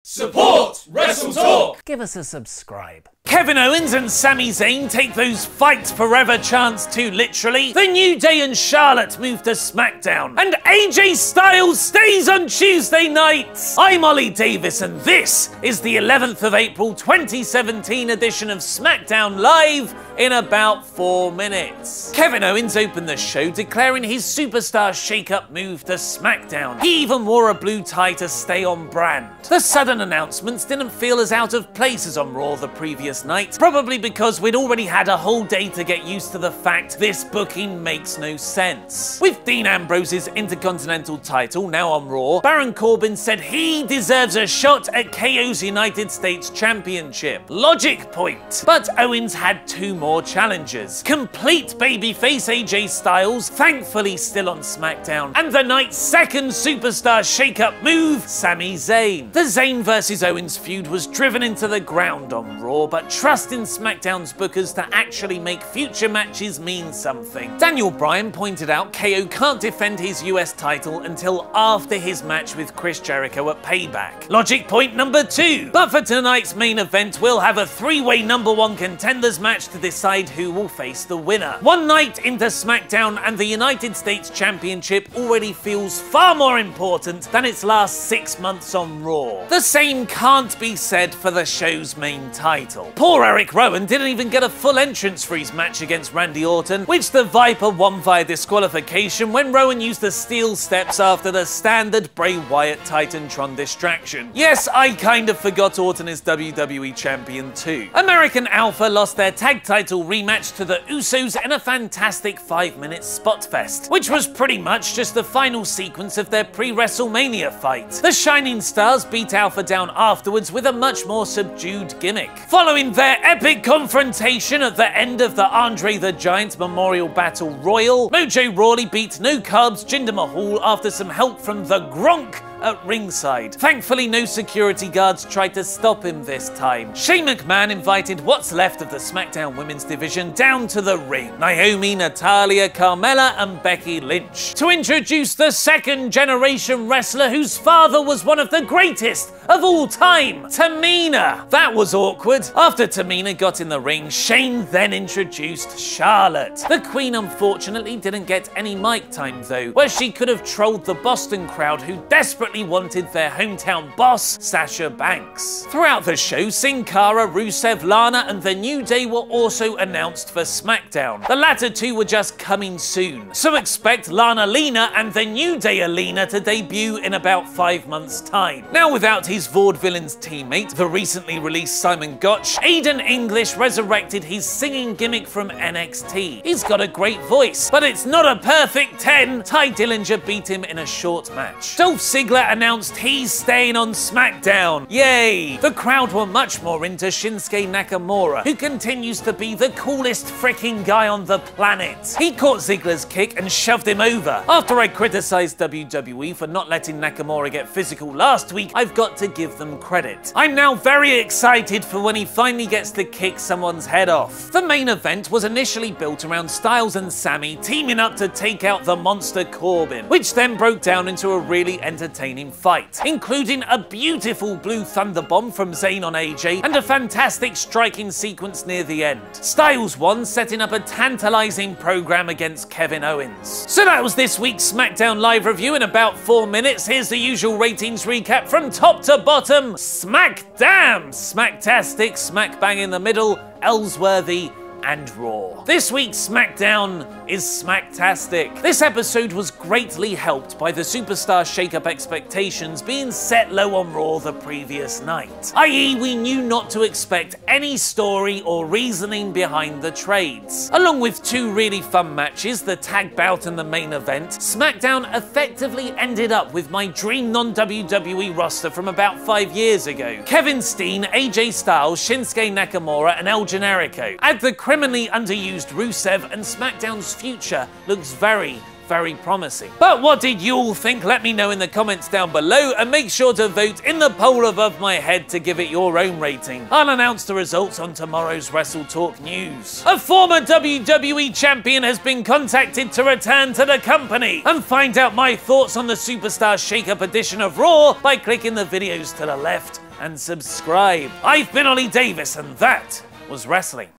Support WrestleTalk! Give us a subscribe. Kevin Owens and Sami Zayn take those fight forever chants too literally. The New Day and Charlotte move to Smackdown. And AJ Styles stays on Tuesday nights. I'm Ollie Davis and this is the 11th of April 2017 edition of Smackdown Live in about 4 minutes. Kevin Owens opened the show declaring his superstar shake-up move to Smackdown. He even wore a blue tie to stay on brand. The sudden announcements didn't feel as out of place as on Raw the previous night, probably because we'd already had a whole day to get used to the fact this booking makes no sense. With Dean Ambrose's Intercontinental title now on Raw, Baron Corbin said he deserves a shot at KO's United States Championship. Logic point. But Owens had 2 more challenges. Complete babyface AJ Styles, thankfully still on SmackDown, and the night's second superstar shake-up move, Sami Zayn. The Zayn vs Owens feud was driven into the ground on Raw, but trust in SmackDown's bookers to actually make future matches mean something. Daniel Bryan pointed out KO can't defend his US title until after his match with Chris Jericho at Payback. Logic point number 2. But for tonight's main event, we'll have a 3-way #1 contenders match to decide who will face the winner. One night into SmackDown and the United States Championship already feels far more important than its last 6 months on Raw. The same can't be said for the show's main title. Poor Eric Rowan didn't even get a full entrance for his match against Randy Orton, which the Viper won via disqualification when Rowan used the steel steps after the standard Bray Wyatt Titantron distraction. Yes, I kind of forgot Orton is WWE Champion too. American Alpha lost their tag title rematch to the Usos in a fantastic 5-minute spot fest, which was pretty much just the final sequence of their pre-WrestleMania fight. The Shining Stars beat Alpha down afterwards with a much more subdued gimmick. Following their epic confrontation at the end of the Andre the Giant Memorial Battle Royal, Mojo Rawley beat No Carbs Jinder Mahal after some help from the Gronk at ringside. Thankfully, no security guards tried to stop him this time. Shane McMahon invited what's left of the SmackDown Women's Division down to the ring. Naomi, Natalya, Carmella, and Becky Lynch. To introduce the second-generation wrestler whose father was one of the greatest of all time, Tamina. That was awkward. After Tamina got in the ring, Shane then introduced Charlotte. The Queen unfortunately didn't get any mic time though, where she could have trolled the Boston crowd who desperately wanted their hometown boss, Sasha Banks. Throughout the show, Sin Cara, Rusev, Lana, and the New Day were also announced for SmackDown. The latter 2 were just coming soon, so expect Lana Lena and the New Day Alina to debut in about 5 months' time. Now without his Vaudevillains teammate, the recently released Simon Gotch, Aiden English resurrected his singing gimmick from NXT. He's got a great voice, but it's not a perfect 10. Ty Dillinger beat him in a short match. Dolph Ziggler announced he's staying on SmackDown. Yay! The crowd were much more into Shinsuke Nakamura, who continues to be the coolest freaking guy on the planet. He caught Ziggler's kick and shoved him over. After I criticized WWE for not letting Nakamura get physical last week, I've got to give them credit. I'm now very excited for when he finally gets to kick someone's head off. The main event was initially built around Styles and Sami teaming up to take out the monster Corbin, which then broke down into a really entertaining fight, including a beautiful blue thunder bomb from Zayn on AJ and a fantastic striking sequence near the end. Styles won, setting up a tantalizing program against Kevin Owens. So that was this week's SmackDown Live review in about 4 minutes. Here's the usual ratings recap from top to bottom. Smackdown! Smacktastic, smack bang in the middle, Ellsworthy, and Raw. This week's SmackDown is Smacktastic. This episode was greatly helped by the superstar shake-up expectations being set low on Raw the previous night, i.e. we knew not to expect any story or reasoning behind the trades. Along with 2 really fun matches, the tag bout and the main event, SmackDown effectively ended up with my dream non-WWE roster from about 5 years ago. Kevin Steen, AJ Styles, Shinsuke Nakamura, and El Generico. Add the criminally underused Rusev and SmackDown's future looks very, very promising. But what did you all think? Let me know in the comments down below, and make sure to vote in the poll above my head to give it your own rating. I'll announce the results on tomorrow's WrestleTalk news. A former WWE champion has been contacted to return to the company, and find out my thoughts on the Superstar Shakeup edition of Raw by clicking the videos to the left and subscribe. I've been Ollie Davis, and that was wrestling.